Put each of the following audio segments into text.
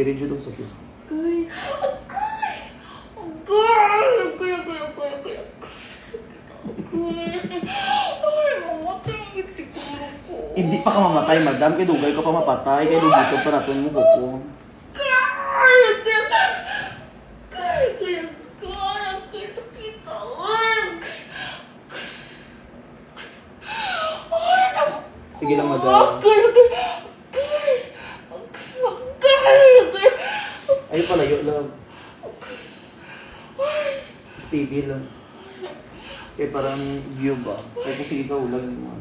Diri jud ang sakit. Agay! Agay! Agay! Agay! Ay, mamatay ang siguro ko. Hindi pa ka mamatay, madam. Kay dugay ka pa mapatay. Kay dugay pa natin mo ko. Sige lang, madam. Ay, palayo lang. Steady lang. Kaya parang view ba? Kaya kung sige ka ulan mo.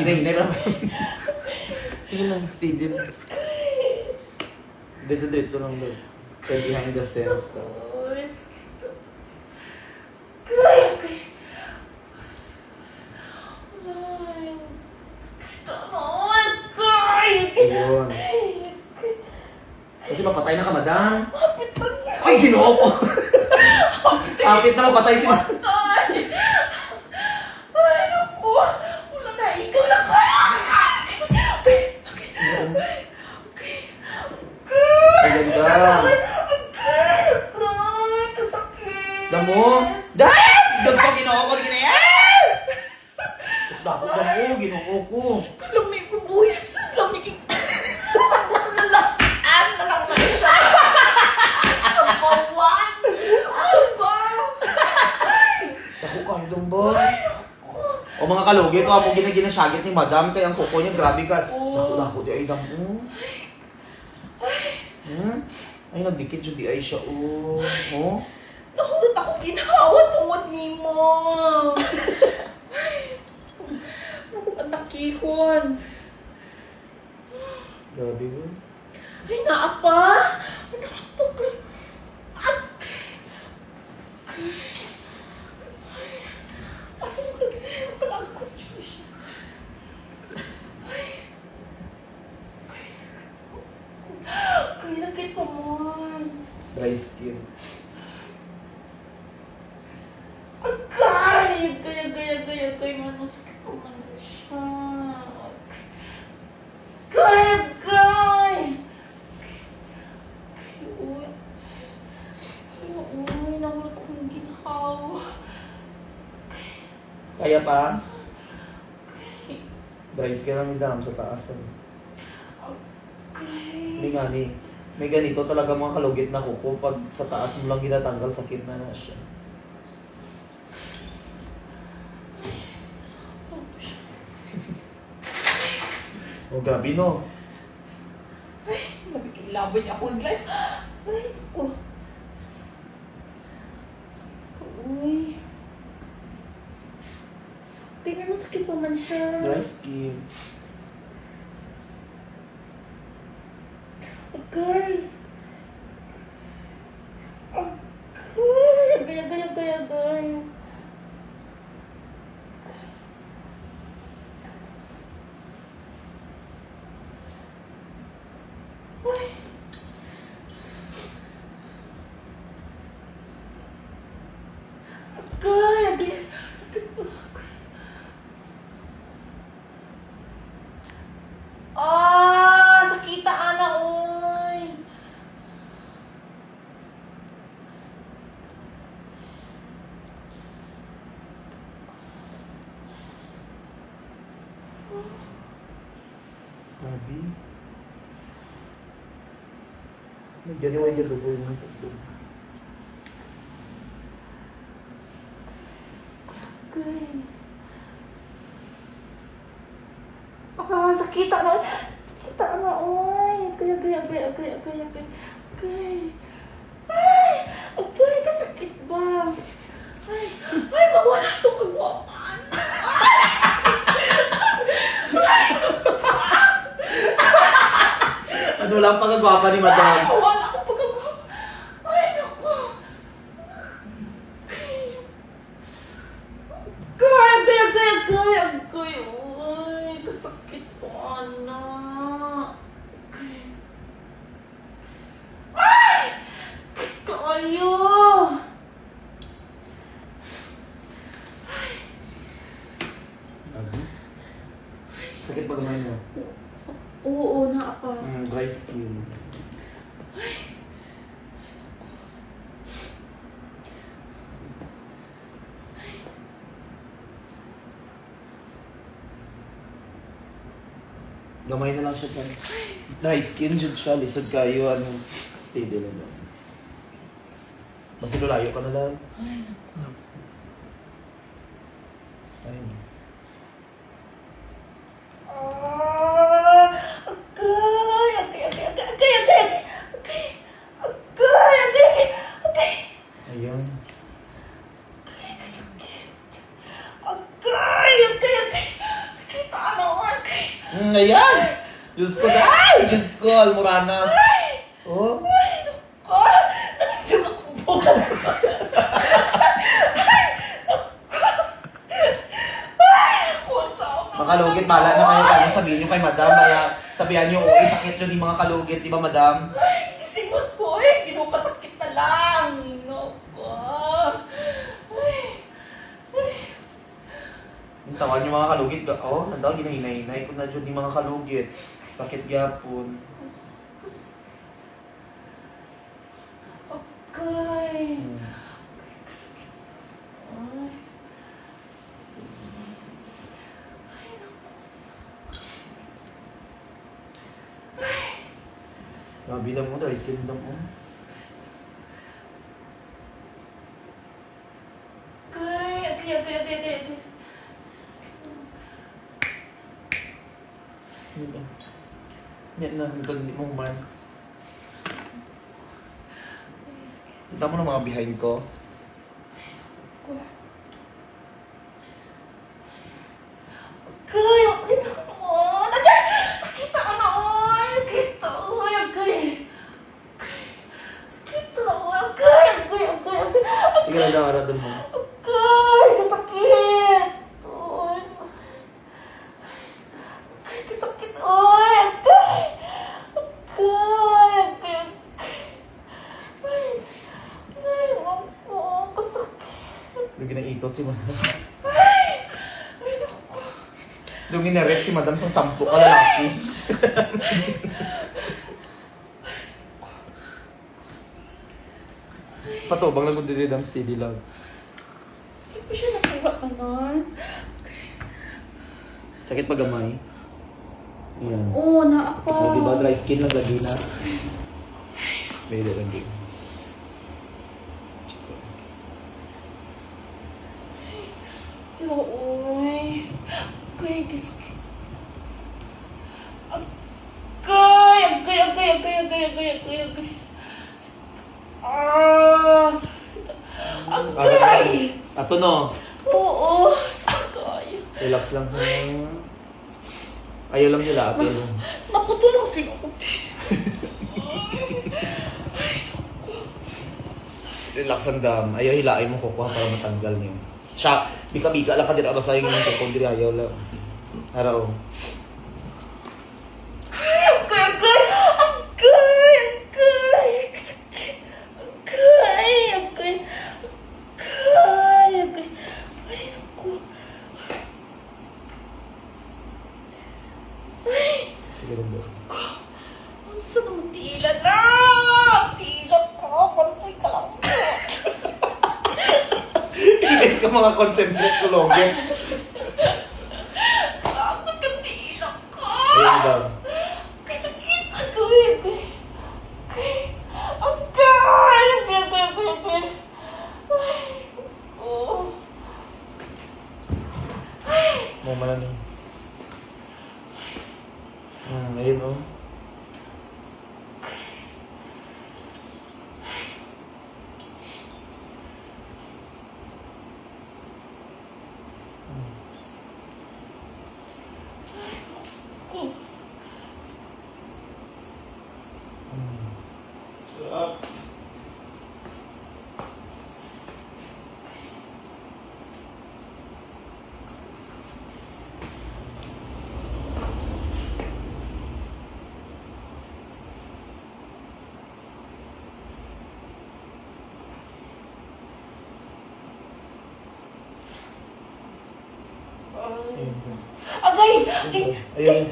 Hinay-hinay lang. Sige lang, steady lang. Diretso lang doon. Kaya behind the scenes ka. Ayun. Kasi mapatay na ka, madam. Ay, ginoo ko! Apit na mapatay si madam. Ay, naku! Wala na, ikaw na kaya! Ang ganda. Kasakit! Damo? Dahil! Diyos ko, ginoo ko! Ginoo! Damo, ginoo ko. Lamig ko, buhay! Jesus, lamig ko! Sakot na lang! Na lang na siya! Sabawan! Aba! Ako kahit doon ba? O mga kalugi, ito ako ginasyagit ni madam. Kaya ang kuko niya, grabe ka. Dako, di ay damo. Ay, nagdikit yun, di ay siya. Oh. Nahurot ako ginawa tungod ni mo. Naku, patakihon. Grabe mo. Ay, naapa? Nakapag... Asa mo kalagkot siya? Ay, lakit pa mo. Dry skin. Agay! Agay, manusakit pa man siya. Agay! Uy, nahulot akong ginhawa. Kaya pa? Dry skin lang yung sa taas. Hindi nga ni. May ganito talaga mga kalugit na kuko. Pag sa taas mo lang ginatanggal, sakit na na siya. Saan po siya? Oh, grabe no. Ay, nabikilaban niya ako, guys. Ay, ako. Sakit ko, uy. Tingnan mo, sakit pa man siya. Dry skin. Agay. Agay. Ay. Agay. Sakit pa. Sakita ana, oy. Grabe. Nandiyan yung yung dugo yung dugo. Agay. Sakita na. Sakita na, oy. Agay. Agay, kasakit ba? Ay, mawala to kagwapan. Ano lang pagkagwapa ni madam? Wala ko pagkagwapan. Ay, naku. Agay. Oy, kasakit to, anak. Ay! Kayo! Sakit pa gamay mo? Oo, naapa. Dry skin. Gamay na lang siya dyan. Dry skin dyan siya. Lisod kayo. Steady lang daw. Basta lulayo ka na lang. Ayun. Ayun. Ayan! Diyos ko na! Ay! Diyos ko! Almoranas! Oh? Makalugit, bala na kayo kung sabihin nyo kay madam. Kaya sabihan nyo, okay, sakit yun yung mga kalugit, di ba madam? Ay, kisimot ko eh. Kinukasakit na lang. Naku. Yung tawan yung mga kalugit, oh, nandaw, ginahinay-hinay ko na dyan yung mga kalugit. Sakit gyapon. Okay. Kasakit. Ay. Grabe lang mo, dry skin lang mo. Okay. Ano ba? Yan na, hindi mo man. Kita mo na mga behind ko. Sige na daw, aradon mo. Lugi na itot si madam. Lugi na rep si madam sa 10 ka lalaki. Patubang lang kung dinidam steady lang. Hindi pa siya nakuha ka nun. Sakit pa gamay. Ayan. Oo, naapa. O, diba dry skin lang lagi na. Pwede lang din. Looy. Agay, kasakit. Agay. Agay. Ato no. Oo, sakay. Relax lang. Ayaw lang nila ate. Naputulong sila ko. Relax ang dam. Ayaw hilain mo kukuha para matanggal niyo. Siya, bika-bika lang ka din. Basta yung kukuha din ayaw lang. Araw. Sige lang ba? Ang sunong tila na! Tila ka! Pantay ka lang. Inis ka mga concentrate ko login. Ano ka tila ka? Ayun daw. Kasakit! Agay! Oh. Mama na nun. Ayun o. Agay! Agay! Ayun.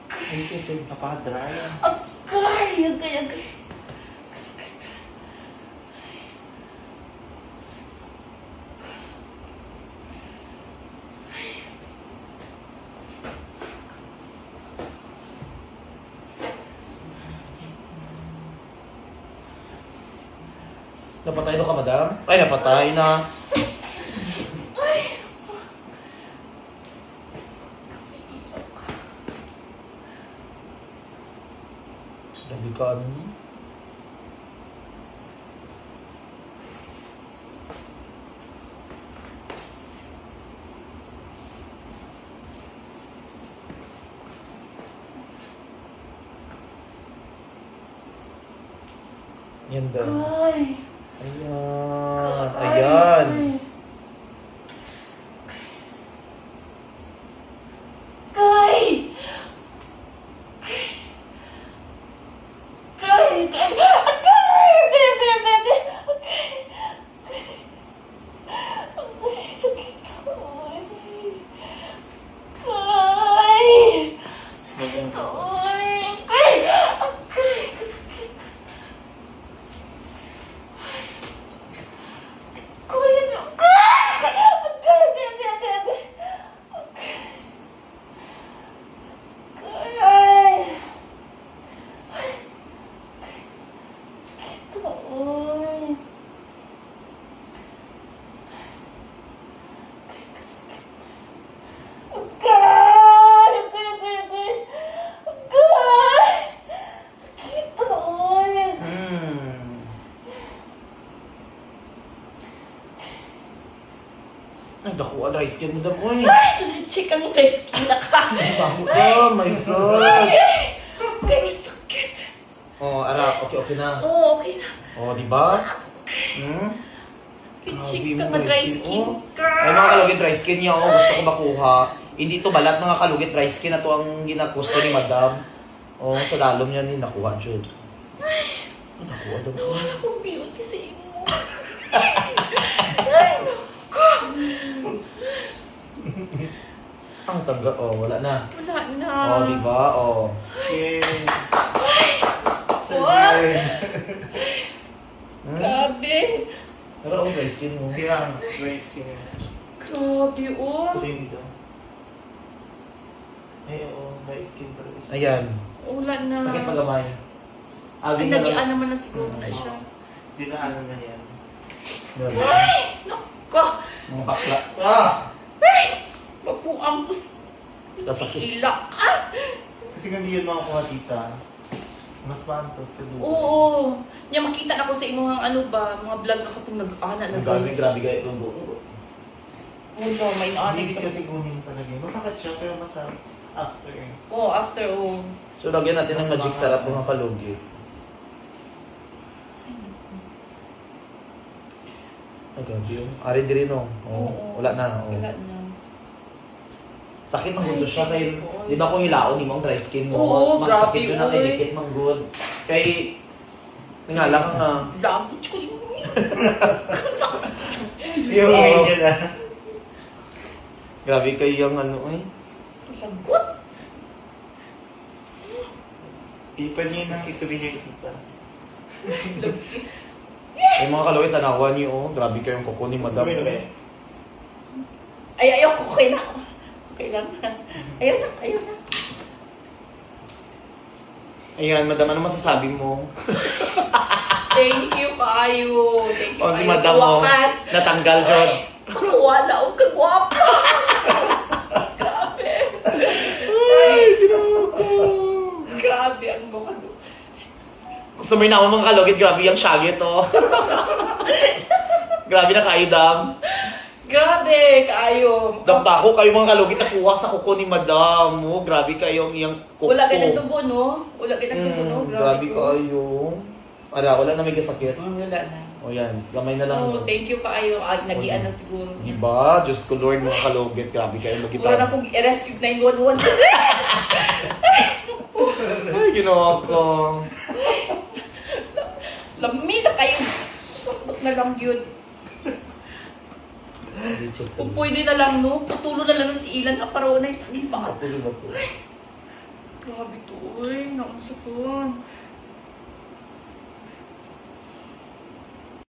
Ay, ito. Napadry. Agay! Agay! Agay! Kasakit. Napatay na ka, madam? Ay, napatay na. Grabe ka, ano? Yan daw. Ay! Ayan. Ayan. Kay! Kay! Kay! Ay, sakit. Ay. Kay! Sakit. Ay. Kay! Kay! Kasakit. Kuya mo. Kay! Hmm. Ay, dakuha, dry skin mo daw, oy. Check ang test na ka. Bago ka, my God. Ay, sakit. Oh, ara, okay na. Oo, okay na. Oh, di ba? Hmm? Check Grabe ka mo, na dry skin oh. ka. Ay, mga kalugit dry skin niya, oh. Gusto ko makuha. Hindi to balat, mga kalugit dry skin na to ang ginagusto ni madam. Oh, sa dalom niya ni nakuha, Jud. Ay, nakuha daw. Wala akong beauty sa imo. Ay, naku. Ang taga, oh, wala na. Wala na. Oh, di ba? Oh. Okay. What? Hmm? Grabe. Pero ako dry skin mo. Hindi lang. Dry skin. Grabe, oh. Ito yung dito. Ay, oo. Dry skin talaga siya. Ayan. Wala na. Sakit pagamay. Ay, Aging na nagian lang. naman na siguro na siya. Dinaanan na yan. Yan. Ay, naku. Mga bakla. Ah! Ay, mapuang ko sa Kasakit. ilak. Ah. Kasi kung hindi yun makakuha tita, mas maantos ka doon. Oo. Niya makita na ko sa imong ano ba, mga vlog ka itong nag-ana na. Ang grabe gaya itong buo. Oo, may naana Hindi dito. kasi kunin talaga. Masakit siya, pero masarap after eh. Oo, after, oo. So, lagyan natin ng Mas magic mga- sarap mga kalugi. Ay, grabe yun. Ari din no. Oh, Oo. wala na. Oh. Wala na. Sakit ng Ay, gusto siya kay ko. di ba kung hilaon ni mong dry skin mo. Oo, Magsakit grabe, yun na uy. kay dikit mang good. Kay nga lang nga. Damage ko yun. Yung Oo. niya na. Grabe kayo yung ano eh. Lagot. Ipan niya ng isouvenir tita. Ay mga kalugi, tanawan niyo oh. Grabe kayong kuko ni madam. Gawin ulit. Ay, ayaw ko. Okay na ako. Okay lang. Ayaw na, ayaw na. Ayan, madam, ano masasabi mo? Thank you, Kayo. Thank you, O si Kayo. madam Sa mo, wakas. natanggal Rod. Wala akong kagwapa. Grabe. Ay, ginawa ko. Grabe ang mukha doon. Gusto mo yung naman mga kalugit, grabe yung shaggy to. Grabe na kayo, dam. Grabe, Kayo. Damta ko kayo mga kalugit nakuha sa kuko ni madam. Oh, grabe kayong iyang kuko. Wala ka ng tubo, no? Wala ka ng tubo, no? Grabe kayo. Ala, wala na may kasakit. Wala na. O yan, gamay na lang. Oh, thank you, Kayo. Nagian na siguro. Diba? Diyos ko Lord, mga kalugit. Grabe kayo Wala na magkita. akong i-rescue 911. Ay, ginawa ko. Lami na kayo. Susakot na lang yun. Check Kung pwede na lang, no? Putulo na lang ng tiilan na paraw na isang iba. Ako, Grabe to, uy. Naunsa to.